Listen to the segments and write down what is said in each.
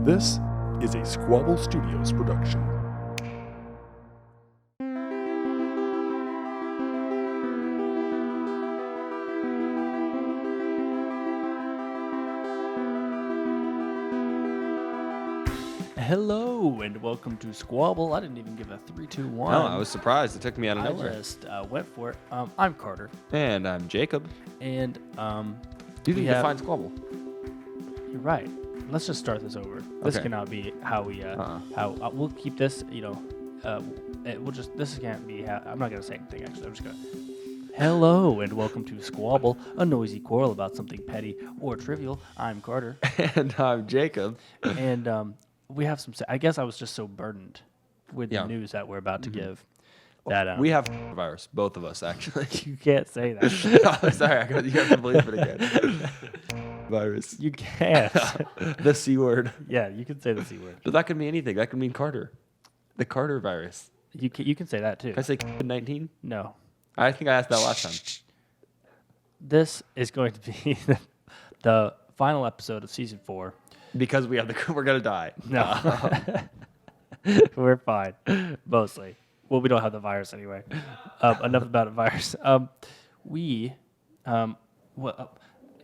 This is a Squabble Studios production. Hello and welcome to Squabble. I didn't even give a 3, 2, 1. No, I was surprised. It took me out of I nowhere. just went for it. I'm Carter, And I'm Jacob. and You we can have- define Squabble. you're right. Let's just start this over. This Okay. cannot be how we we'll keep this. This can't be how. I'm not gonna say anything actually. I'm just gonna. Hello and welcome to Squabble, a noisy quarrel about something petty or trivial. I'm Carter, And I'm Jacob. and we have some. I guess I was just so burdened with Yeah. the news that we're about to give that We have virus, both of us, actually. you can't say that. Oh, sorry, you have to believe it again. Virus. You can't. The C word. Yeah, you can say the C word. But that could mean anything. That could mean Carter. The Carter virus. You can say that too. Can I say COVID-19? No. I think I asked that last time. This is going to be the final episode of season 4. Because we're going to die. No. We're fine. Mostly. Well, we don't have the virus anyway. Enough about the virus.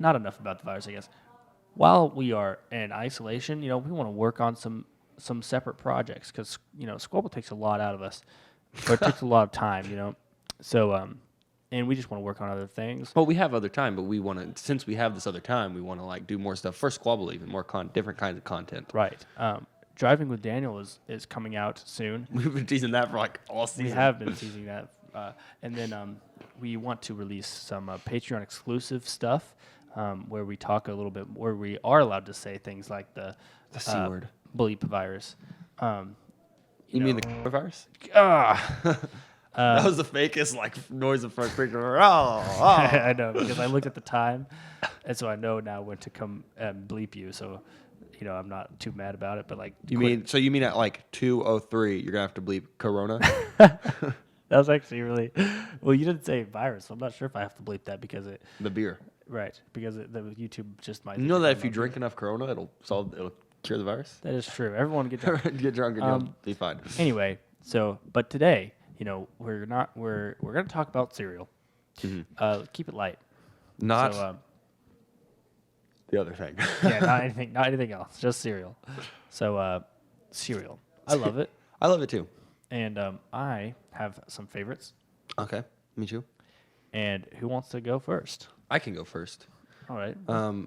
Not enough about the virus, I guess. While we are in isolation, we want to work on some separate projects because, Squabble takes a lot out of us. Or it takes a lot of time, So, and we just want to work on other things. Well, we have other time, but we want to, since we have this other time, we want to do more stuff for Squabble, even more different kinds of content. Right. Driving with Daniel is coming out soon. We've been teasing that for all season. We have been teasing that. And then we want to release some Patreon exclusive stuff where we talk a little bit, where we are allowed to say things like the C word. bleep virus. You mean the coronavirus? That was the fakest noise of front picture. Oh. I know, because I looked at the time, and so I know now when to come and bleep you. So, I'm not too mad about it. But You mean at 2:03 you're gonna have to bleep Corona? that was actually really well. You didn't say virus, so I'm not sure if I have to bleep that because it. The beer. Right, because the YouTube just might. You know that if you drink enough Corona, it'll cure the virus. That is true. Everyone get drunk. Get drunk and you'll be fine. Anyway, but today, we're gonna talk about cereal. Mm-hmm. Keep it light. Not So, the other thing. yeah, not anything else. Just cereal. So, cereal. I love it, I love it too. and I have some favorites. Okay, me too. And who wants to go first? I can go first. All right.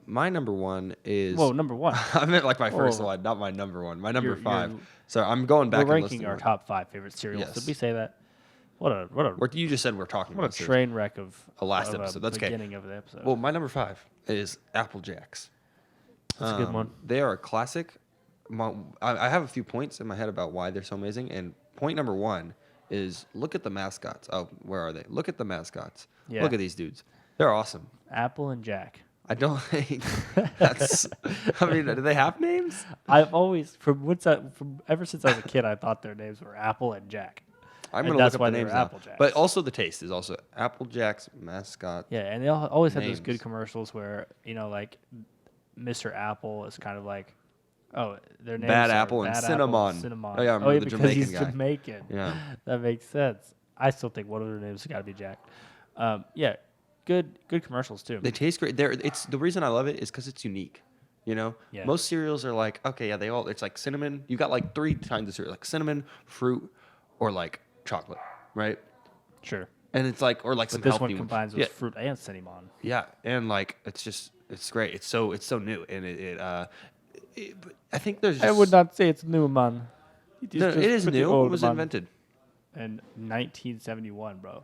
My number one is. Whoa, number one. I meant my first Whoa. one, not my number one. My number You're- 5. you're- So I'm going back We're and ranking listing our them. top 5 favorite cereals. Yes. Did we say that? What a You just said we're talking what a about cereal. train wreck of A last of episode. That's okay. beginning of the episode. Well, my number 5 is Apple Jacks. That's a good one. They are a classic. I have a few points in my head about why they're so amazing. And point number 1 is look at the mascots. Oh, where are they? Look at the mascots. Yeah. Look at these dudes. They're awesome. Apple and Jack. I don't think that's. I mean, do they have names? I've always ever since I was a kid, I thought their names were Apple and Jack. I'm And gonna that's look why up the they names were now. Apple Jacks. But also the taste is also Apple Jacks mascot. Yeah, and they always had those good Names. commercials where Mr. Apple is kind of like, their names Bad are Apple and Bad Cinnamon. Apple, Cinnamon. Oh, yeah, I remember the because Jamaican he's guy. Jamaican. Yeah. That makes sense. I still think one of their names has got to be Jack. Yeah, good commercials too. They taste great. It's the reason I love it is because it's unique. Yeah. Most cereals are like, okay, yeah, it's like cinnamon. You got 3 kinds of cereal, like cinnamon, fruit, or chocolate, right? Sure. And it's or some But this healthy one ones. combines with fruit and cinnamon. Yeah, and it's great. It's so new, and but I think there's. I would not say it's new, man. No, it is new. It was invented. in 1971, bro.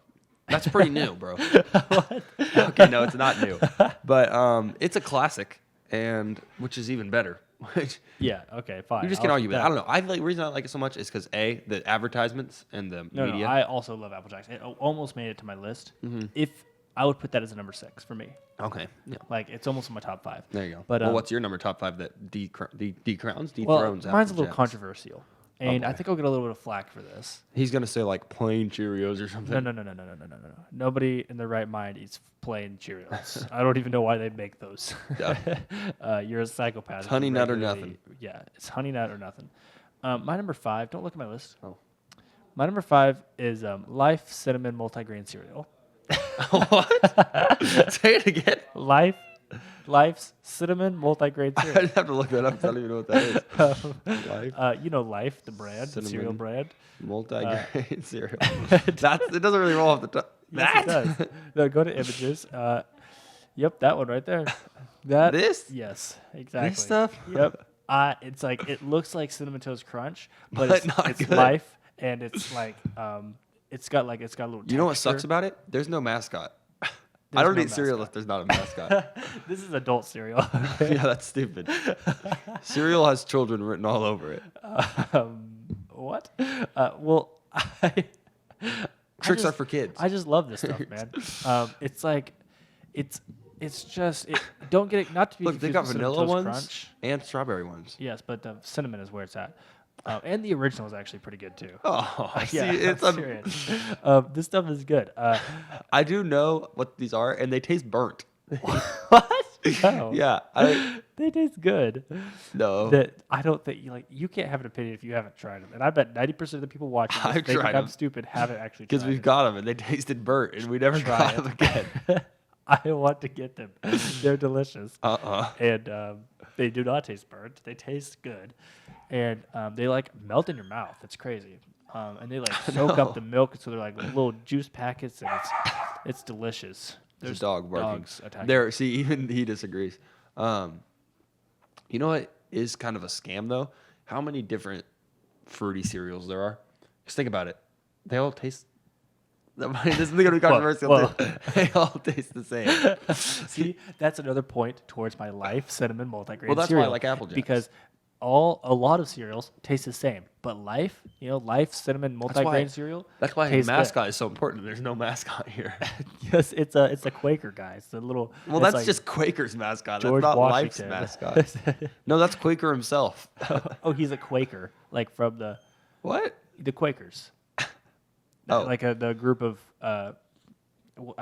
That's pretty new, bro. Okay, no, it's not new, but it's a classic, and which is even better. Which Yeah. Okay. Fine. you just I'll can't argue accept with. I that. don't know. The reason I like it so much is because the advertisements and the No, media. I also love Apple Jacks. It almost made it to my list. Mm-hmm. If I would put that as a number 6 for me. Okay, yeah. It's almost in my top 5. There you go. But What's your number top 5 that dethrones? Well, mine's Apple a little Jacks? controversial, and I Okay. think I'll get a little bit of flack for this. He's gonna say plain Cheerios or something. No. Nobody in their right mind eats plain Cheerios. I don't even know why they make those. Yeah. You're a psychopath. Honey if you nut or regularly- nothing. Yeah, it's Honey Nut or nothing. My number 5. Don't look at my list. Oh. My number 5 is Life Cinnamon Multigrain Cereal. What? Say it again. Life's Cinnamon Multigrain I cereal. just have to look that up. 'Cause I don't even know what that is. Life You know Life, the brand, the cereal Cinnamon brand. multi-grain cereal. It doesn't really roll off the tongue. Yes, it does. No, go to images. Yep, that one right there. That This? Yes, exactly. This stuff? Yep. It's like it looks like Cinnamon Toast Crunch, but But it's, not it's good. Life, and it's like it's got a little. You know what sucks texture. about it? There's no mascot. I There's don't no eat cereal mascot. if there's not a mascot. This is adult cereal. Yeah, that's stupid. Cereal has children written all over it. What? Well, Tricks are for kids. I just love this stuff, man. It's like, it's just don't get it. Not to be Look, they confused got with Cinnamon vanilla Toast ones Crunch. and strawberry ones. Yes, but the cinnamon is where it's at. And the original is actually pretty good too. Oh, see, Yeah, it's I'm serious. This stuff is good. I do know what these are, and they taste burnt. What? No. Yeah, They taste good. no. That I don't think you can't have an opinion if you haven't tried them. And I bet 90% of the people watching this I've thinking tried I'm 'em. stupid haven't actually Because tried we've it. got them, and they tasted burnt, and we never Try got it. them again. I want to get them. They're delicious. Uh-uh. And they do not taste burnt. They taste good. And they like melt in your mouth. It's crazy. And they like soak up the milk, so they're like little juice packets, and it's delicious. There's a dog barking. dogs attacking. There, see, even he disagrees. You know what is kind of a scam though? How many different fruity cereals there are? Just think about it. They all taste. This is going to be controversial Whoa. too. They all taste the same. See, that's another point towards my Life Cinnamon Multigrain Well, that's why I cereal. like Apple Jacks. Because a lot of cereals taste the same, but Life Cinnamon why- Multigrain cereal. That's why the tastes good. mascot is so important. There's no mascot here. Yes, it's a Quaker guy. It's a little. Well, it's that's like just Quaker's mascot. George That's not Washington. Life's mascot. No, that's Quaker himself. Oh, he's a Quaker, like from the What? Quakers. Oh. Like the group of I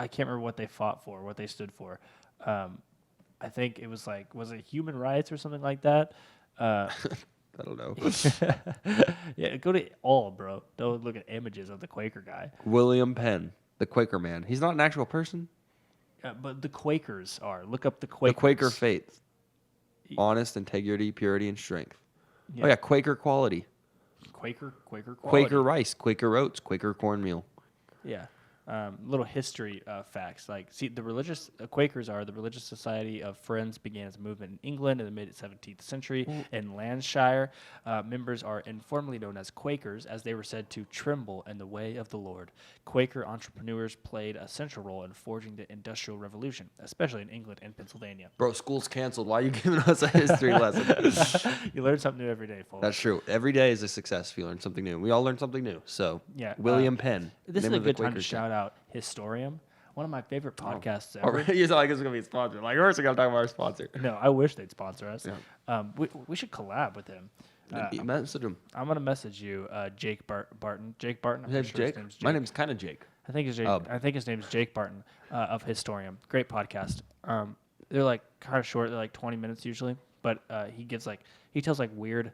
can't remember what they fought for, what they stood for. I think it was was it human rights or something like that? I don't know. Yeah, go to all, bro. Don't look at images of the Quaker guy. William Penn, the Quaker man. He's not an actual person. But the Quakers are. Look up the The Quakers. Quaker faith. Honest, integrity, purity, and strength. Yeah. Oh, yeah. Quaker quality. Quaker quality. Quaker rice, Quaker oats, Quaker cornmeal. Yeah. Little history facts. See, the religious Quakers are the religious society of Friends began as a movement in England in the mid-17th century. In Lancashire, members are informally known as Quakers, as they were said to tremble in the way of the Lord. Quaker entrepreneurs played a central role in forging the Industrial Revolution, especially in England and Pennsylvania. Bro, school's canceled. Why are you giving us a history lesson? You learn something new every day, folks. That's true. Every day is a success if you learn something new. We all learn something new. So, Yeah, William Penn. This is name a of the good time to Quakers. shout out Historium, one of my favorite podcasts ever. Already, you sound like it's going to be a sponsor. Like, we're going to talk about our sponsor. No, I wish they'd sponsor us. Yeah. We should collab with him. Message him. I'm gonna message you, Jake Barton. Jake Barton. I'm His pretty name's sure Jake. his name's Jake. My name's kind of Jake. I think his Jake. I think his name's Jake Barton of Historium. Great podcast. They're like kind of short. They're like 20 minutes usually, but he tells like weird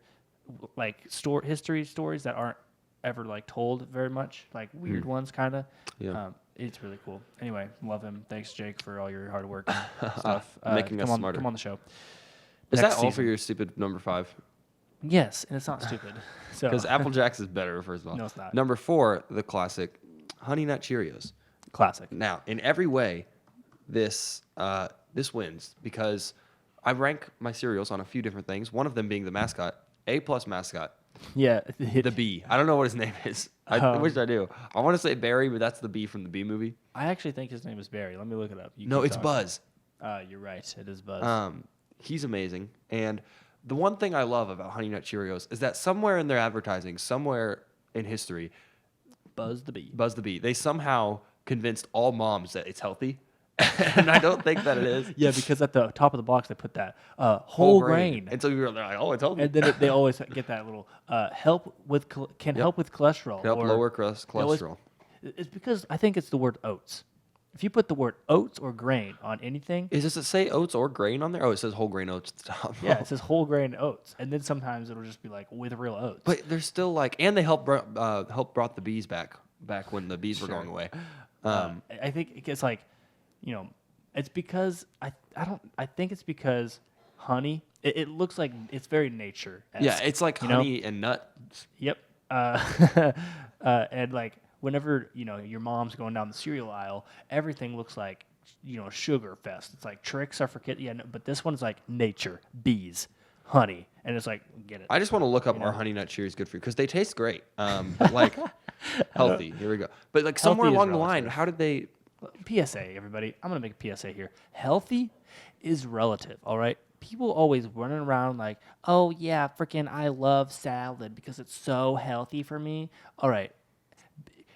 history stories that aren't ever like told very much, like weird ones kind of. Yeah. It's really cool. Anyway, love him. Thanks, Jake, for all your hard work and stuff. Making us smarter. Come on the show. Is Next that all for season. your stupid number 5? Yes, and it's not stupid. So Because Apple Jacks is better, first of all. No, it's not. Number 4, the classic Honey Nut Cheerios. classic. Now, in every way, this wins because I rank my cereals on a few different things. One of them being the mascot, A+ mascot, Yeah, the bee. I don't know what his name is. I wish I do. I want to say Barry, but that's the bee from the Bee Movie. I actually think his name is Barry. Let me look it up. You No, keep it's talking. Buzz. You're right. It is Buzz. He's amazing. And the one thing I love about Honey Nut Cheerios is that somewhere in their advertising, somewhere in history, Buzz the Bee. Buzz the Bee, they somehow convinced all moms that it's healthy. And I don't think that it is. Yeah, because at the top of the box they put that whole grain. And so they're like, oh, it's healthy. And then they always get that little help with help with cholesterol. Help or lower they always- cholesterol. It's because I think it's the word oats. If you put the word oats or grain on anything, Does it say oats or grain on there? Oh, it says whole grain oats at the top. yeah, it says whole grain oats, and then sometimes it'll just be like with real oats. But there's still like, and they help brought the bees back when the bees were going away. I think it's like, it's because I think it's because honey. It looks like it's very nature. Yeah, it's like honey and nuts. Yep. And like whenever your mom's going down the cereal aisle, everything looks like sugar fest. It's like Trix, I forget. Yeah, no, but this one's like nature, bees, honey, and it's like get it. I just want to look up our Honey Nut Cheerios Good For You because they taste great. Like healthy. Here we go. But like somewhere Healthy is along the line, relative. how did they? PSA, everybody. I'm gonna make a PSA here. Healthy is relative. All right. People always running around like, oh yeah, freaking I love salad because it's so healthy for me. All right.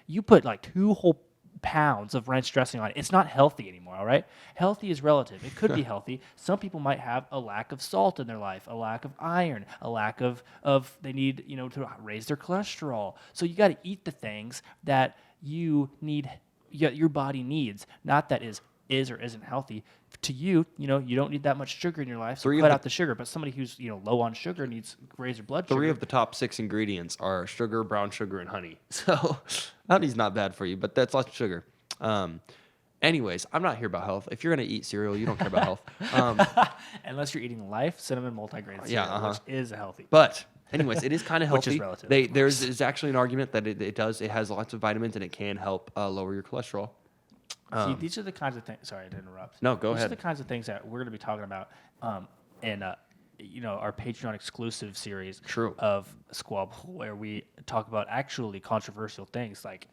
You put like 2 whole pounds of ranch dressing on it. It's not healthy anymore, all right? Healthy is relative. It could be healthy. Some people might have a lack of salt in their life, a lack of iron, a lack of they need, to raise their cholesterol. So you got to eat the things that you need, your body needs, not that is or isn't healthy. To you, you don't need that much sugar in your life, so cut out the sugar. But somebody who's low on sugar needs raise your blood sugar. 3 of the top 6 ingredients are sugar, brown sugar, and honey. So honey's not bad for you, but that's lots of sugar. Anyways, I'm not here about health. If you're gonna eat cereal, you don't care about health. Unless you're eating Life cinnamon multigrain cereal, which is healthy. But anyways, it is kind of healthy. Which is relative. There's actually an argument that it has lots of vitamins and it can help lower your cholesterol. See, these are the kinds of things. Sorry to interrupt. No, go These ahead. are the kinds of things that we're going to be talking about in our Patreon exclusive series of Squabble, where we talk about actually controversial things like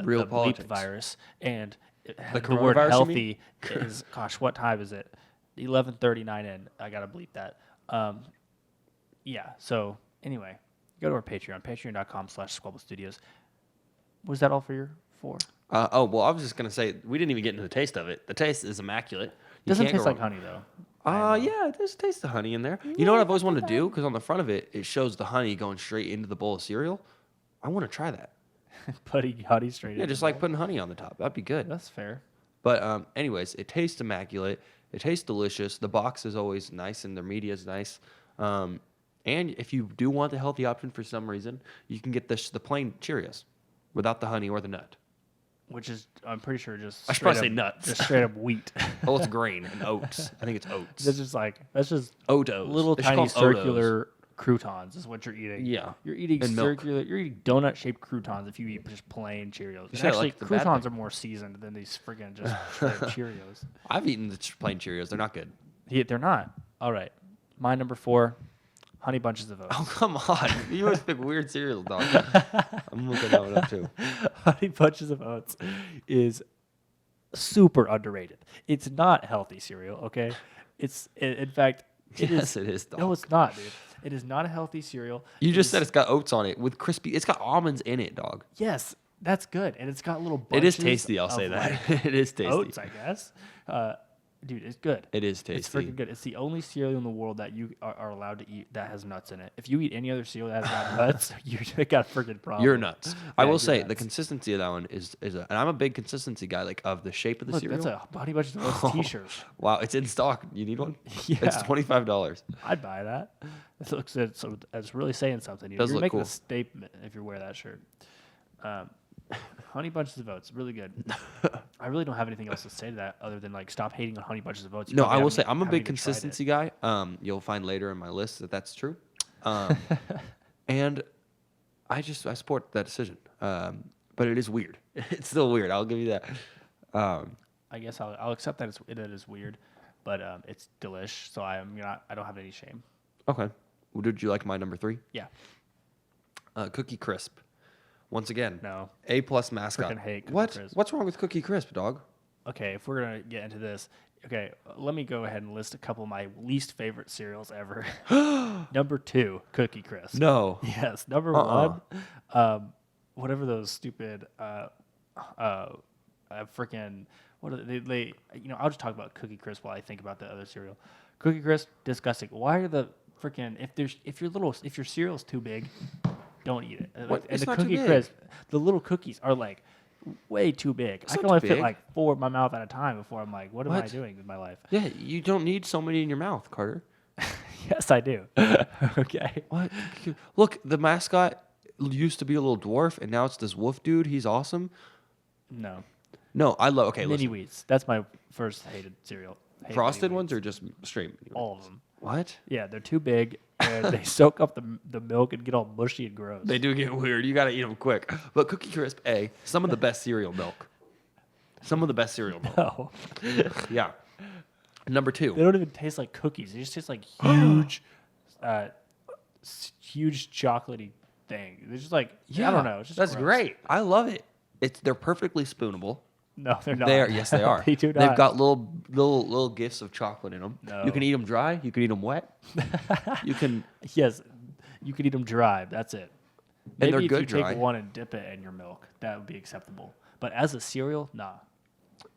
Real the politics. bleep virus and the word coronavirus, you healthy is. Gosh, what time is it? 11:39, and I got to bleep that. Yeah. So anyway, go to our Patreon, patreon.com/Squabble Studios. Was that all for your 4? Well, I was just gonna say we didn't even get into the taste of it. The taste is immaculate. Doesn't taste like honey though. Yeah, there's a taste of honey in there. You know what I've always wanted to do? Because on the front of it, it shows the honey going straight into the bowl of cereal. I want to try that. Putting honey straight. Yeah, just like putting honey on the top. That'd be good. That's fair. But anyways, it tastes immaculate. It tastes delicious. The box is always nice, and their media is nice. And if you do want the healthy option for some reason, you can get the plain Cheerios without the honey or the nut. Which is, I'm pretty sure, just I should straight probably up, say nuts. just straight up wheat. Oh, it's grain and oats. I think it's oats. That's just Oatos. little They should tiny call them Oatos. circular croutons is what you're eating. Yeah. You're eating And milk. circular. You're eating donut shaped croutons if you eat just plain Cheerios. And said it actually, like the bad croutons thing. are more seasoned than these friggin' just straight up Cheerios. I've eaten the plain Cheerios. They're not good. Yeah, they're not. All right, my number 4, Honey Bunches of Oats. Oh, come on. You always pick weird cereal, dog. I'm looking that one up, too. Honey Bunches of Oats is super underrated. It's not healthy cereal, okay? In fact, it is, dog. No, it's not, dude. It is not a healthy cereal. You just said it's got oats on it with crispy. It's got almonds in it, dog. Yes, that's good, and it's got little It bunches is tasty, I'll of, say that. like, It is tasty. oats, I guess. Dude, it's good. It is tasty. It's freaking good. It's the only cereal in the world that you are allowed to eat that has nuts in it. If you eat any other cereal that has got nuts, you got a freaking problem. You're nuts. I Yeah, will you're say the nuts. consistency of that one is and I'm a big consistency guy, like of the shape of the Look, cereal. that's a Honey Bunches of Oats t-shirt. Wow, it's in stock. You need one? Yeah. It's $25. I'd buy that. It looks so it's really saying something. Does You're look making cool. a statement if you wear that shirt. Honey Bunches of Oats, really good. I really don't have anything else to say to that other than like stop hating on Honey Bunches of Oats. You No, probably I will haven't- say I'm a haven't big even tried it. consistency guy. You'll find later in my list that that's true. And I support that decision. But it is weird. It's still weird. I'll give you that. I guess I'll accept that it is weird, but it's delish. So I don't have any shame. Okay. Well, did you like my number 3? Yeah. Cookie Crisp. Once again, No. A+ mascot. Freaking hate Cookie What? Crisp. What's wrong with Cookie Crisp, dog? Okay, if we're gonna get into this, okay, let me go ahead and list a couple of my least favorite cereals ever. Number 2, Cookie Crisp. No. Yes. Number 1, whatever those stupid, freaking, what are they? I'll just talk about Cookie Crisp while I think about the other cereal. Cookie Crisp, disgusting. Why are the freaking if your cereal's too big, don't eat it. What? And It's the not too Cookie big. Crisp, the little cookies are like way too big. It's I not can only too fit big. like 4 in my mouth at a time before I'm like, what am I What? doing with my life? Yeah, you don't need so many in your mouth, Carter. Yes, I do. Okay. What? Look, the mascot used to be a little dwarf, and now it's this wolf dude. He's awesome. No. No, I love. Okay, Mini listen. Wheats. That's my first hated cereal. Hate Frosted Mini ones Wheats. or just straight? Mini All Wheats? of them. What? Yeah, they're too big and they soak up the milk and get all mushy and gross. They do get weird. You gotta eat them quick. But Cookie Crisp, some of the best cereal milk. Some of the best cereal milk. No. Yeah. Number They 2. don't even taste like cookies. They just taste like huge, huge chocolatey thing. They're just like I don't know. It's just That's gross. great. I love it. They're perfectly spoonable. No, they're not. They are. Yes, they are. They do not. They've got little gifts of chocolate in them. No. You can eat them dry. You can eat them wet. You can. Yes, you can eat them dry. That's it. And Maybe they're if good you dry. take one and dip it in your milk, that would be acceptable. But as a cereal, nah.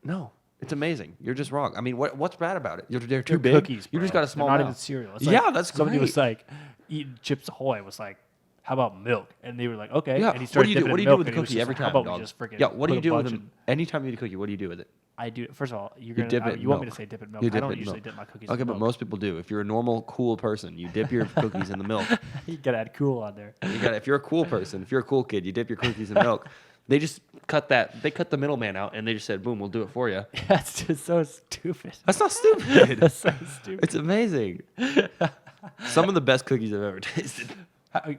No, it's amazing. You're just wrong. I mean, what's bad about it? They're too They're big. cookies. You just bro. got a small They're not mouth. even cereal. It's Yeah, like that's somebody was great. like eating Chips Ahoy. Was like, how about milk? And they were like, okay. Yeah. And he What started do you do? dipping What do in you do milk, with the and he was cookie just every like, time, How about dog? we just freaking Yeah. What do put you a do with bunch them? Anytime you eat a cookie, what do you do with it? I do. First of all, you're You gonna. dip it in You want me to milk. say dip in milk? You I dip don't it in usually milk. dip my cookies. Okay, in but milk. most people do. If you're a normal, cool person, you dip your cookies in the milk. You gotta add cool on there. If you're a cool person, if you're a cool kid, you dip your cookies in milk. They just cut the middleman out, and they just said, "Boom, we'll do it for you." That's just so stupid. That's not stupid. That's so stupid. It's amazing. Some of the best cookies I've ever tasted.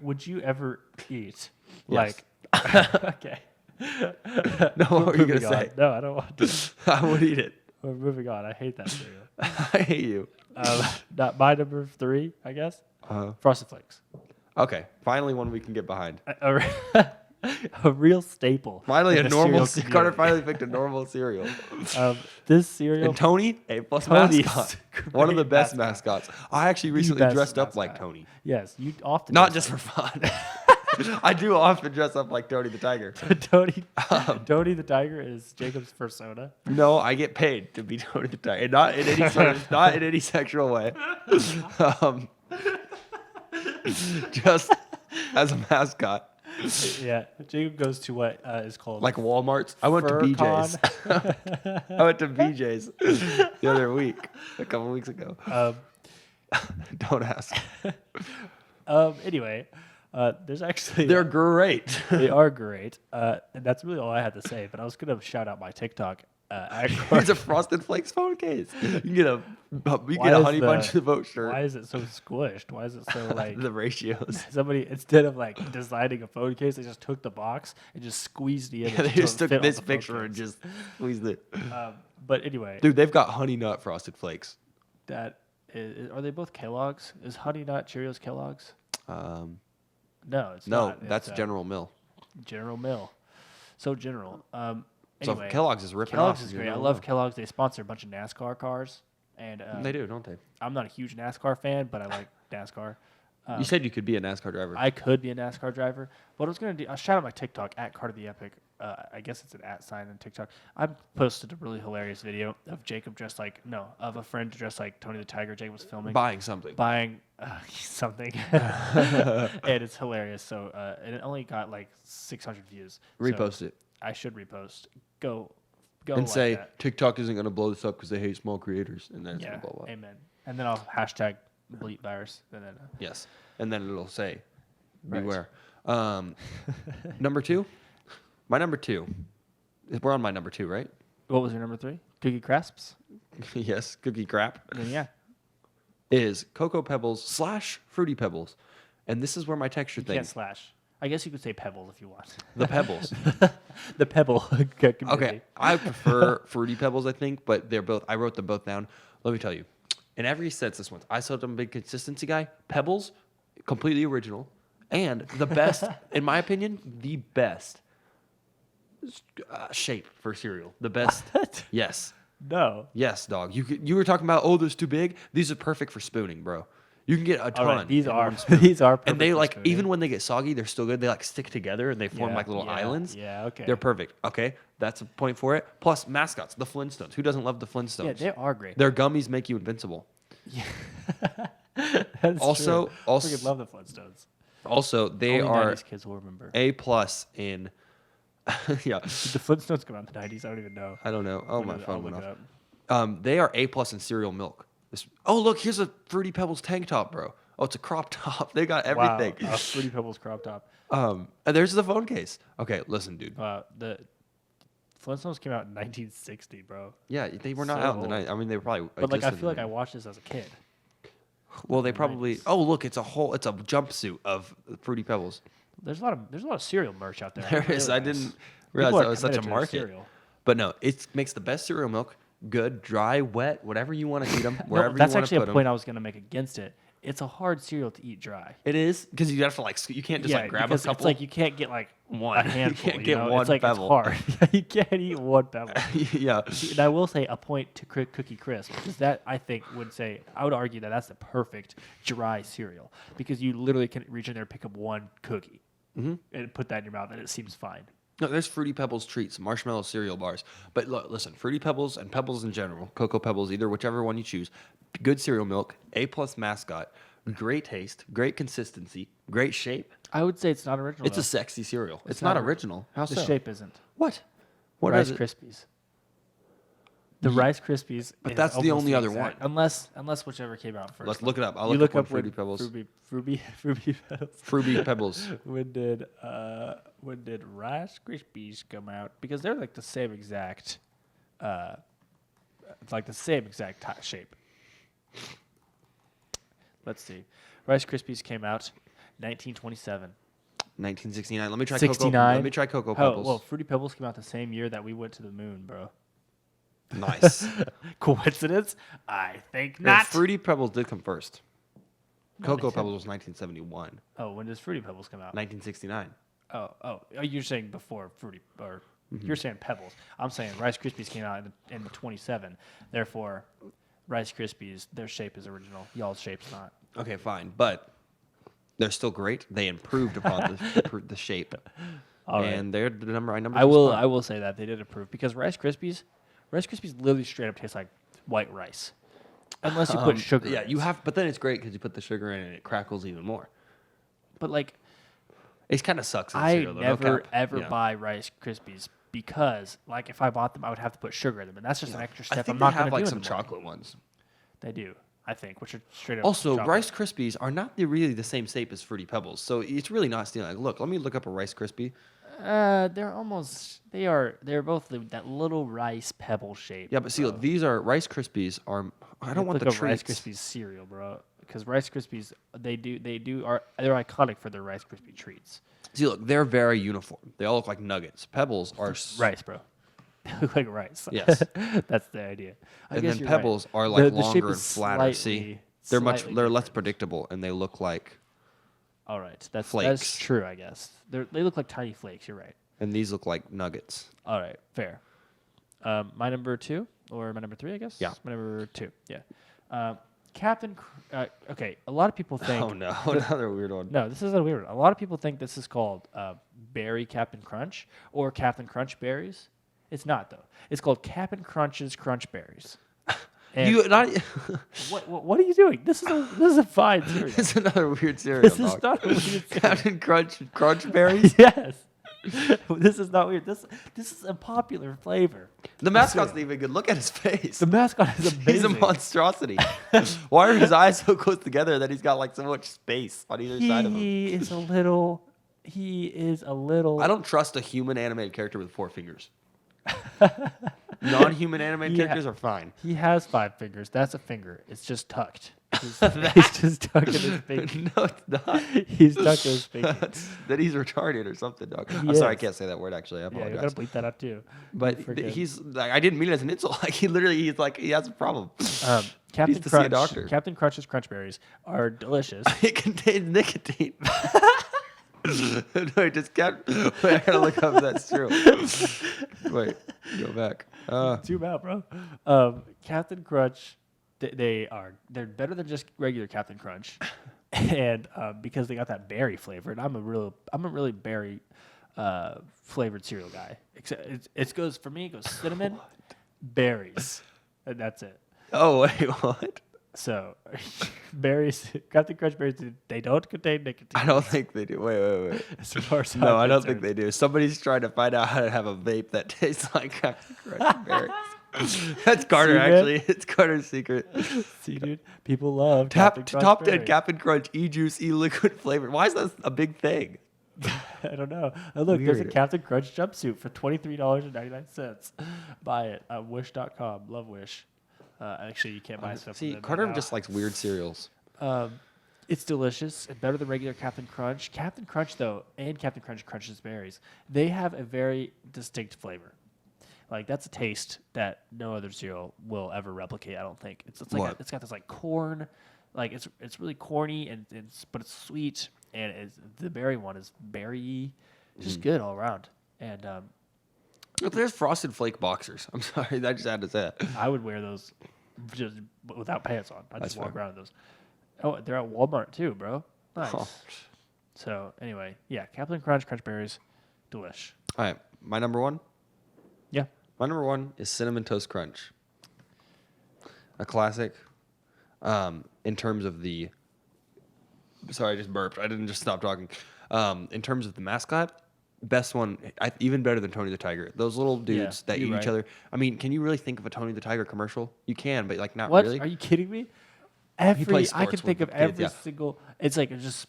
Would you ever eat Yes. like? Okay. No, what were you Moving gonna on. say? No, I don't want to. I would eat it. We're moving on. I hate that cereal. I hate you. Not my number 3, I guess. Uh-huh. Frosted Flakes. Okay, finally one we can get behind. A real staple. Finally, in a the normal. cereal Carter community. finally picked a normal cereal. This cereal. And Tony, A+ Tony's mascot. One of the great best mascot. mascots. I actually recently best dressed up like mascot. Tony. Yes, you often. Not dress just for fun. I do often dress up like Tony the Tiger. like- Tony the Tiger is Jacob's persona. No, I get paid to be Tony the Tiger, and not in any sort of, not in any sexual way. Just as a mascot, Yeah, Jacob goes to what is called like Walmart's. I went to BJ's. I went to BJ's the other week, a couple weeks ago. Don't ask. Anyway, there's actually They're great. they are great, and that's really all I had to say. But I was gonna shout out my TikTok. It's a Frosted Flakes phone case. You can get a Why is Honey the- Bunch of Oat shirt. Why is it so squished? Why is it so like The ratios. somebody instead of like designing a phone case, they just took the box and just squeezed the end. Yeah, they just took this picture and just squeezed it. But anyway, Dude, they've got Honey Nut Frosted Flakes. that are they both Kellogg's? Is Honey Nut Cheerios Kellogg's? No, it's No, not. that's It's, General Mill. General Mill. So General. So Anyway, Kellogg's is ripping Kellogg's off. is you great. I know? love Kellogg's. They sponsor a bunch of NASCAR cars, and They do, don't they? I'm not a huge NASCAR fan, but I like NASCAR. You said you could be a NASCAR driver. I could be a NASCAR driver. What I was gonna do, I'll shout out my TikTok at Carter the Epic. I guess it's an @ sign on TikTok. I posted a really hilarious video of Jacob of a friend dressed like Tony the Tiger. Jacob was filming Buying something. buying something, and it's hilarious. So and it only got like 600 views. So Repost it. I should repost. Go And like say that. TikTok isn't going to blow this up because they hate small creators. And then it's Yeah, going to blow up. amen. And then I'll hashtag bleep virus. And then Yes. And then it'll say, Right. beware. Number 2? My number 2. We're on my number 2, right? what was your number 3? Cookie Crisps. Yes. Cookie crap. And then yeah. Is Cocoa Pebbles / Fruity Pebbles. And this is where my texture thing. Can't slash. I guess you could say pebbles if you want. The Pebbles. The pebble community. Okay, I prefer Fruity Pebbles, I think, but they're both. I wrote them both down. Let me tell you, in every census once, I said I'm a big consistency guy. Pebbles, completely original, and the best, in my opinion, the best shape for cereal. The best. What? Yes, No. yes, dog. You were talking about this too big. These are perfect for spooning, bro. You can get a ton. All right, these in are one spoon. these are perfect And they for like spooning. even when they get soggy, they're still good. They like stick together and they form Yeah, like little yeah, islands. yeah, okay. They're perfect. Okay, that's a point for it. Plus mascots, the Flintstones. Who doesn't love the Flintstones? Yeah, they are great. Their gummies make you invincible. That's Also- true. also- I freaking love the Flintstones. Also, they Only are 90s kids will remember. A+ in Yeah. Did the Flintstones come out in the 90s? I don't even know. I don't know. Oh, my I'll phone look went it off. up. They are A+ in cereal milk. Oh, look, here's a Fruity Pebbles tank top, bro. Oh, it's a crop top. They got everything. Wow, a Fruity Pebbles crop top. And there's the phone case. Okay, listen, dude. The Flintstones came out in 1960, bro. Yeah, they were not So out in the old. night. I mean, they were probably. But like, I existed feel in like I the- watched this as a kid. Well, they the probably. 90s. Oh, look, it's a jumpsuit of Fruity Pebbles. There's a lot of cereal merch out there. There I is. I realize. didn't People realize are that was such a committed to their market. cereal. But no, it makes the best cereal milk. Good, dry, wet, whatever you want to eat them, wherever No, that's you want to actually put a point them. I was going to make against it. It's a hard cereal to eat dry. It is because you have to you can't just grab a because couple. it's like you can't get like One. a You handful. can't get know? one It's like pebble. it's hard. You can't eat one pebble. Yeah. And I will say a point to Cookie Crisp because that I think I would argue that that's the perfect dry cereal because you literally can reach in there and pick up one cookie and put that in your mouth and it seems fine. No, there's Fruity Pebbles treats, marshmallow cereal bars. But look, listen, Fruity Pebbles and Pebbles in general, Cocoa Pebbles, either whichever one you choose, good cereal milk, A+ mascot, great taste, great consistency, great shape. I would say it's not original. It's though. a sexy cereal. It's not not original. How The so? shape isn't. What? What Rice is it? Krispies. The Rice Krispies. But is that's the almost only other exact- one. Unless whichever came out first. Let's look it up. I'll You look up when when Fruity Pebbles. Fruity Pebbles. Fruity Pebbles. When did Rice Krispies come out? Because they're like the same exact, it's like the same exact shape. Let's see. Rice Krispies came out 1927. 1969. Let me try 69. Cocoa. Let me try Cocoa Pebbles. Well, Fruity Pebbles came out the same year that we went to the moon, bro. Nice. Coincidence? I think Yeah, not. Fruity Pebbles did come first. No, Cocoa they said- Pebbles was 1971. Oh, when does Fruity Pebbles come out? 1969. Oh, you're saying before Fruity, or you're saying Pebbles. I'm saying Rice Krispies came out in 27. Therefore, Rice Krispies, their shape is original. Y'all's shape's not. Okay, fine, but they're still great. They improved upon the shape, All right. and they're the number. I will say that they did improve because Rice Krispies literally straight up tastes like white rice, unless you put sugar. Yeah, in you it. have, but then it's great because you put the sugar in and it crackles even more. But like, It kind of sucks. In I cereal, though. No never cap. ever Yeah. buy Rice Krispies because, like, if I bought them, I would have to put sugar in them, and that's just an extra I step. think I'm not they have going to like do some in the morning. chocolate ones. They do, I think, which are straight up. Also, chocolate. Rice Krispies are not really the same shape as Fruity Pebbles, so it's really not stealing. Like, look, let me look up a Rice Krispie. They're almost. They're both that little rice pebble shape. Yeah, but see, look, these are Rice Krispies. I don't want the Look up treats. Rice Krispies cereal, bro. Because Rice Krispies, they're iconic for their Rice Krispie treats. See, look, they're very uniform. They all look like nuggets. Pebbles are Rice, bro. They look like rice. Yes. That's the idea. And then Pebbles are like The shape longer and is flatter. See, they're slightly less different. predictable, and they look like. All right, that's flakes. true, I guess. They look like tiny flakes. You're right. And these look like nuggets. All right, fair. My number 2 or my number 3, I guess. Yeah. My number 2. Yeah. Okay. A lot of people think. Oh no, another weird one. No, this isn't a weird one. A lot of people think this is called Berry Captain Crunch or Captain Crunch Berries. It's not though. It's called Captain Crunch's Crunch Berries. And You not. what are you doing? This is a fine cereal. It's another weird cereal. This is dog. not a weird cereal. Captain Crunch berries. Yes. This is not weird. This is a popular flavor. The mascot's not even good. Look at his face. The mascot is amazing. He's a monstrosity. Why are his eyes so close together that he's got like so much space on either side of him? He is a little. I don't trust a human animated character with 4 fingers. Non-human animated Yeah. characters are fine. He has 5 fingers. That's a finger. It's just tucked. He's just tucking his pinky. No, it's not. He's tucking his pinky. That he's retarded or something, dog. I'm He sorry, I is. can't say that word actually. I Yeah, you apologize. gotta bleep that out too. But Forget. he's like, I didn't mean it as an insult. Like he has a problem. Captain needs to see a Crunch. doctor. Captain Crunch's Crunch Berries are delicious. It contains nicotine. No, it just can't. Wait, I gotta look up if that's true. Wait, go back. Zoom out, bro. Captain Crunch, they're better than just regular Captain Crunch, and because they got that berry flavor, and I'm a really berry flavored cereal guy. Except it goes for me. It goes cinnamon, berries, and that's it. Oh wait, what? So, berries, Captain Crunch berries, they don't contain nicotine. I don't think they do. Wait. As far as No, I'm I don't think concerned. they do. Somebody's trying to find out how to have a vape that tastes like Captain Crunch berries. That's Carter, See, man? actually. It's Carter's secret. See, dude, people love Captain Crunch Top 10 berries. Captain Crunch e-juice, e-liquid flavor. Why is that a big thing? I don't know. Oh, look, there's a Weird. Captain Crunch jumpsuit for $23.99. Buy it at wish.com. Love Wish. Actually, you can't buy stuff. from See, them Carter now. just likes weird cereals. It's delicious and better than regular Captain Crunch. Captain Crunch, though, and Captain Crunch Crunches Berries, they have a very distinct flavor. Like, that's a taste that no other cereal will ever replicate, I don't think. It's like What? it's got this like corn, like it's really corny and but it's sweet, and the berry one is berry, just good all around. And Look, there's Frosted Flake boxers. I'm sorry, I just had to say that. I would wear those just without pants on. I'd That's just walk fair. around in those. Oh, they're at Walmart too, bro. Nice. Oh. So anyway, yeah, Captain Crunch, Crunch Berries, delish. All right, my number one. Yeah. My number one is Cinnamon Toast Crunch. A classic. In terms of the. Sorry, I just burped. I didn't just stop talking. In terms of the mascot, best one, even better than Tony the Tiger. Those little dudes that you're eat right. each other. I mean, can you really think of a Tony the Tiger commercial? You can, but like not What? really. Are you kidding me? plays I can sports think with of the kids, every yeah. single. It's like just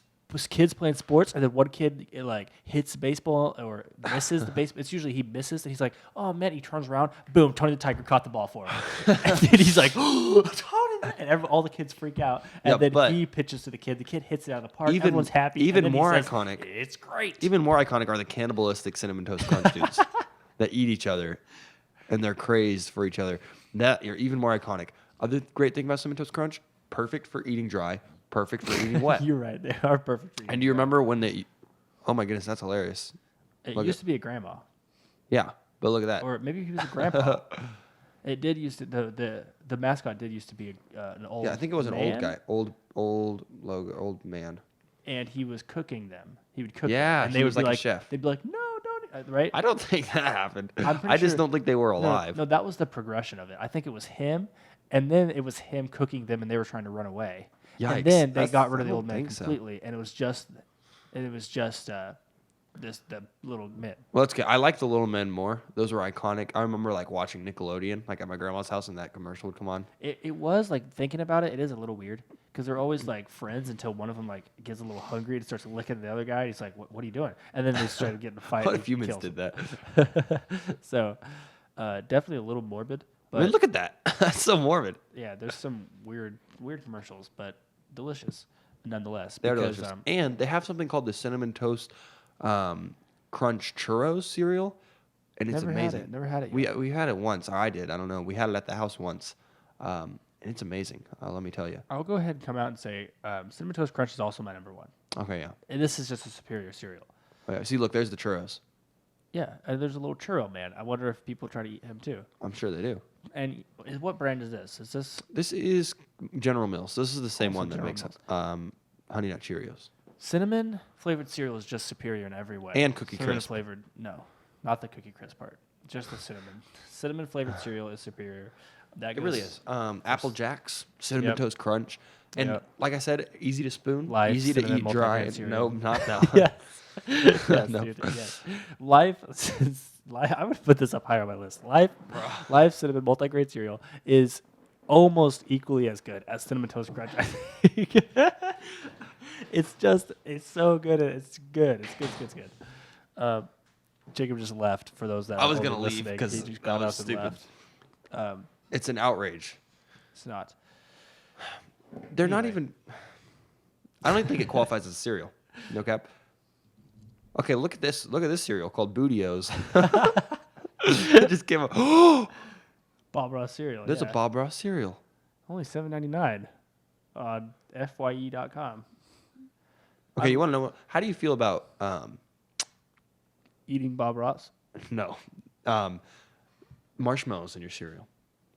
kids playing sports, and then one kid like hits the baseball or misses the baseball. It's usually he misses, and he's like, "Oh man!" He turns around, boom! Tony the Tiger caught the ball for him, and then he's like, "Oh, Tony!" And all the kids freak out, and Yeah, then but he pitches to the kid. The kid hits it out of the park. even- Everyone's happy. even and then he more says, iconic- It's great. Even more iconic are the cannibalistic Cinnamon Toast Crunch dudes that eat each other, and they're crazed for each other. That you're even more iconic. Other great thing about Cinnamon Toast Crunch: perfect for eating dry, perfect for eating wet. You're right. They are perfect for you. And do you remember when they? Oh my goodness, that's hilarious. It Look used at- to be a grandma. Yeah, but look at that. Or maybe he was a grandpa. It did used to the mascot did used to be an old. Yeah, I think it was an old man, guy, old logo, old man. and he was cooking them. He would cook. Yeah, them, and he they was would be like a like chef. They'd be like, no, don't, right? I don't think that happened. I'm pretty I just sure- don't think they were No, alive. No, that was the progression of it. I think it was him, and then it was him cooking them, and they were trying to run away. Yikes. And then they That's- got rid of I the old don't man think so. completely, and it was just the little men. Well, that's good. I like the Little Men more. Those were iconic. I remember like watching Nickelodeon, like at my grandma's house, and that commercial would come on. It was like thinking about it. It is a little weird because they're always like friends until one of them like gets a little hungry and starts licking the other guy. He's like, "What are you doing?" And then they start getting in a fight. What and if he humans kills did him. that? So definitely a little morbid. But I mean, look at that. That's so morbid. yeah, there's some weird commercials, but delicious nonetheless. They're because, delicious. And they have something called the Cinnamon Toast Crunch Churros cereal, and it's Never amazing. had it. Never had it. We Yet. we had it once. Or I did. I don't know. We had it at the house once, and it's amazing. Let me tell you. I'll go ahead and come out and say Cinnamon Toast Crunch is also my number one. Okay, yeah. And this is just a superior cereal. Oh, yeah. See, look, there's the churros. Yeah, and there's a little churro man. I wonder if people try to eat him too. I'm sure they do. And what brand is this? Is this This is General Mills. This is the same Also one that General makes Mills. Honey Nut Cheerios. cinnamon flavored cereal is just superior in every way. And Cookie cinnamon Crisp. flavored, no, not the Cookie Crisp part. Just the cinnamon. Cinnamon flavored cereal is superior. That It really goes- is. Apple Jacks, Cinnamon Yep. Toast Crunch, and Yep. like I said, easy to spoon, Life easy to cinnamon eat dry. multigrain No, cereal. not that one. Yes. Yes, No. dude, yes. I would put this up higher on my list. Life cinnamon multigrain cereal is almost equally as good as cinnamon toast crunch. I think. It's so good. It's good. It's good. Jacob just left. For those that I was are gonna only leave listening. 'cause He just that got was up stupid. and left. It's an outrage. It's not. They're not Anyway. even. I don't even think it qualifies as a cereal. No cap. Okay, look at this. Look at this cereal called Bootios. It just came up. Bob Ross cereal. There's yeah. a Bob Ross cereal. Only $7.99 on FYE.com. Okay, you want to know how do you feel about Eating Bob Ross. no marshmallows in your cereal?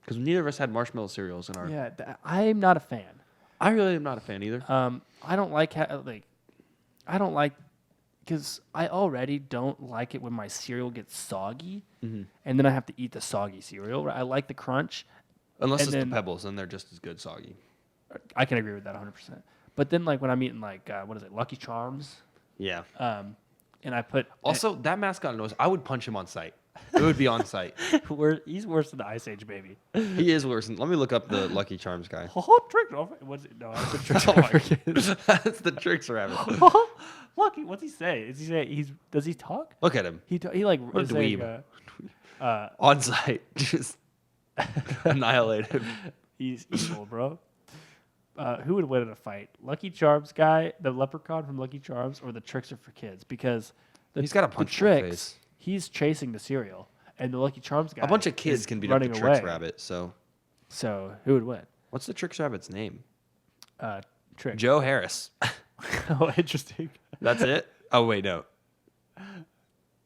Because neither of us had marshmallow cereals in our. Yeah, I'm not a fan. I really am not a fan either. I don't like because I already don't like it when my cereal gets soggy, and then I have to eat the soggy cereal. I like the crunch. Unless and it's then- the Pebbles, then they're just as good soggy. I can agree with that 100%. But then, like, when I'm eating, like, what is it, Lucky Charms, Yeah. and I put... Also, that mascot knows. I would punch him on sight. It would be on sight. he's worse than the Ice Age baby. He is worse. Let me look up the Lucky Charms guy. Trick. What's it? No, that's a trick. Oh my God. That's the Tricks Rabbit. Lucky, what's he say? Is he say does he talk? Look at him. He like What a is saying, dweeb. On sight. Just annihilate him. he's evil, bro. Who would win in a fight? Lucky Charms guy, the leprechaun from Lucky Charms, or the Trickster for kids? Because He's got a punch the in the Tricks, face. he's chasing the cereal, and the Lucky Charms guy. A bunch of kids is can beat up the running Tricks away. Rabbit. So, Who would win? what's the Tricks Rabbit's name? Trick. Joe Harris. Oh, interesting. That's it? Oh, wait, no.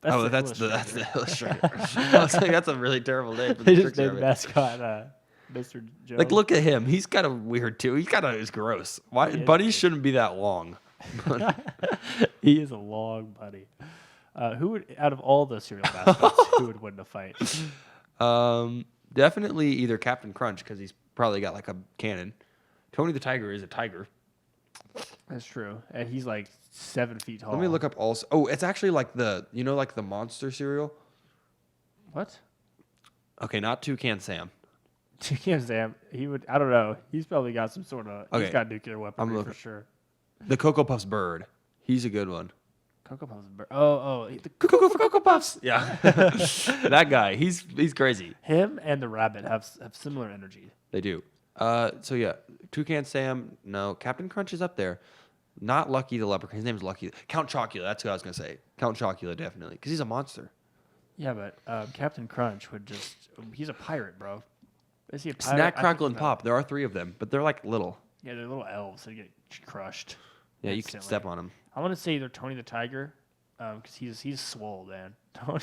That's the illustrator. I was like, that's a really terrible name for the They just Tricks named the Rabbit. mascot Mr. Joe. Like, look at him. He's kind of weird, too. He's kind of is gross. Why? He is Buddies weird. shouldn't be that long. He is a long buddy. Who would, out of all the cereal mascots, who would win the fight? Definitely either Captain Crunch, because he's probably got like a cannon. Tony the Tiger is a tiger. That's true, and he's like 7 feet tall. Let me look up also. Oh, it's actually like like the monster cereal. What? Okay, not Toucan Sam. Toucan Sam. He would. I don't know. He's probably got some sort of. Okay. He's got nuclear weaponry looking. for sure. The Cocoa Puffs bird. He's a good one. Cocoa Puffs. The Cuckoo for Cocoa Puffs. Yeah, that guy. He's crazy. him and the rabbit have similar energy. They do. So yeah, Toucan Sam. No, Captain Crunch is up there. Not Lucky the leprechaun. His name's Lucky. Count Chocula. That's who I was gonna say. Count Chocula definitely, because he's a monster. Yeah, but Captain Crunch would just. He's a pirate, bro. Is he a pirate? Snack, I Crackle, think and Pop. There are 3 of them, but they're like little. Yeah, they're little elves. They get crushed. Yeah, you can instantly. step on them. I want to say either Tony the Tiger, because he's swole, man.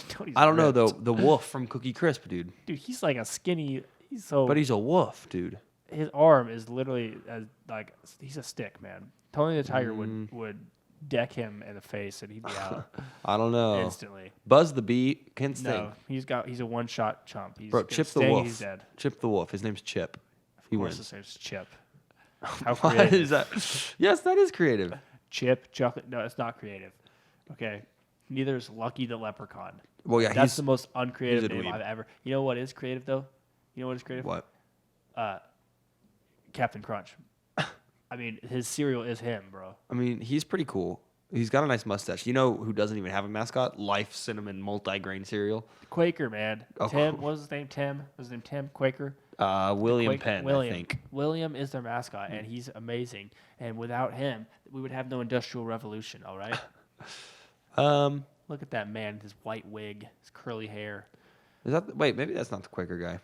Tony's I don't know though. ripped. The wolf from Cookie Crisp, dude. Dude, he's like a skinny. He's so. But he's a wolf, dude. His arm is literally like he's a stick, man. Tony the Tiger would deck him in the face and he'd be out I don't know. instantly. Buzz the Bee can sting. No, he's a one-shot chump. He's Bro, gonna Chip the sting, wolf. He's dead. Chip the wolf. His name's Chip. He Of course, wins. his name's Chip. How Why creative. is that? Yes, that is creative. Chip chocolate? No, it's not creative. Okay, neither is Lucky the Leprechaun. Well, yeah, That's he's the most uncreative he's a name dweeb. I've ever. You know what is creative though? You know what is creative? what? Captain Crunch. I mean, his cereal is him, bro. I mean, he's pretty cool. He's got a nice mustache. You know who doesn't even have a mascot? Life Cinnamon Multi-Grain Cereal. Quaker, man. Oh, Tim, cool. what was his name? Tim? Was his name Tim? Quaker? William Quaker- Penn, William. I think. William is their mascot, and he's amazing. And without him, we would have no Industrial Revolution, all right? Look at that man, his white wig, his curly hair. Is that? Wait, maybe that's not the Quaker guy.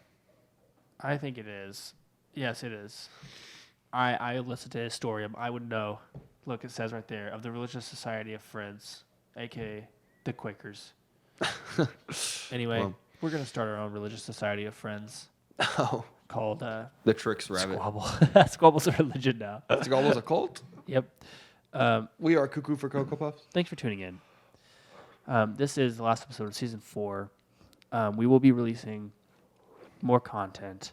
I think it is. Yes, it is. I listened to his story. I would know. Look, it says right there, of the Religious Society of Friends, a.k.a. the Quakers. Anyway, Well. we're going to start our own Religious Society of Friends Oh, called the Tricks Rabbit. Squabble. Squabble's a religion now. Squabble's a cult. Yep. We are Cuckoo for Cocoa Puffs. Thanks for tuning in. This is the last episode of Season 4. We will be releasing more content,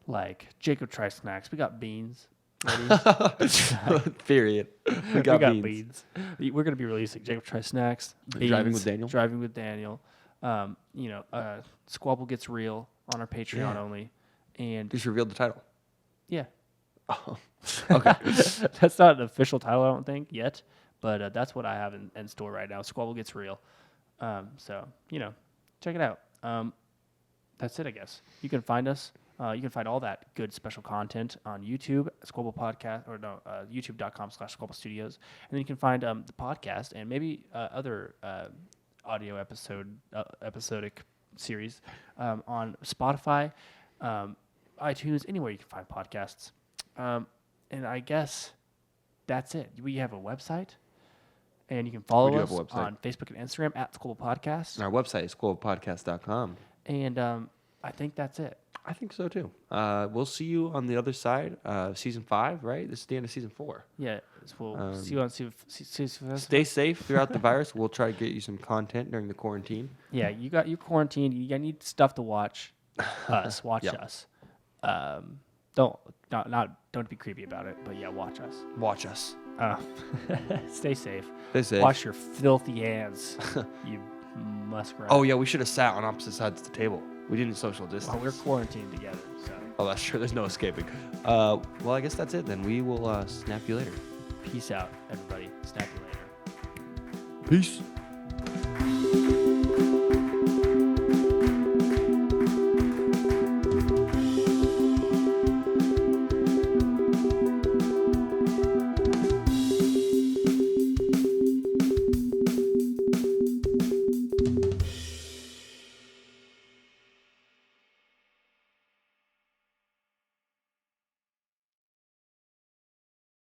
like Jacob Tries Snacks. We got beans. Ready? Period. We got beans. We're going to be releasing Jacob Tries Snacks. Beans, Driving with Daniel? Driving with Daniel. Squabble Gets Real on our Patreon Yeah. only. And Just revealed the title. yeah. Oh, okay. That's not an official title, I don't think, yet. But that's what I have in store right now. Squabble Gets Real. So, check it out. That's it, I guess. You can find us. You can find all that good special content on YouTube, Squabble Podcast, youtube.com/Squabble Studios. And then you can find the podcast and maybe other audio episodic series on Spotify, iTunes, anywhere you can find podcasts. And I guess that's it. We have a website, and you can follow do us have a website. on Facebook and Instagram at Squabble Podcast. And our website is squablepodcast.com. And I think that's it. I think so too. We'll see you on the other side. Season 5, right? This is the end of season 4. Yeah, so we'll see you on season. Stay safe throughout the virus. We'll try to get you some content during the quarantine. Yeah, you got your quarantine. You need stuff to watch. Watch Yep. us. Don't be creepy about it. But yeah, watch us. Watch us. Stay safe. Stay safe. Wash your filthy hands. You muskrat. Oh yeah, we should have sat on opposite sides of the table. We didn't social distance. Well, we're quarantined together, so. Oh, that's true. There's no escaping. Well, I guess that's it then. We will snap you later. Peace out, everybody. Snap you later. Peace.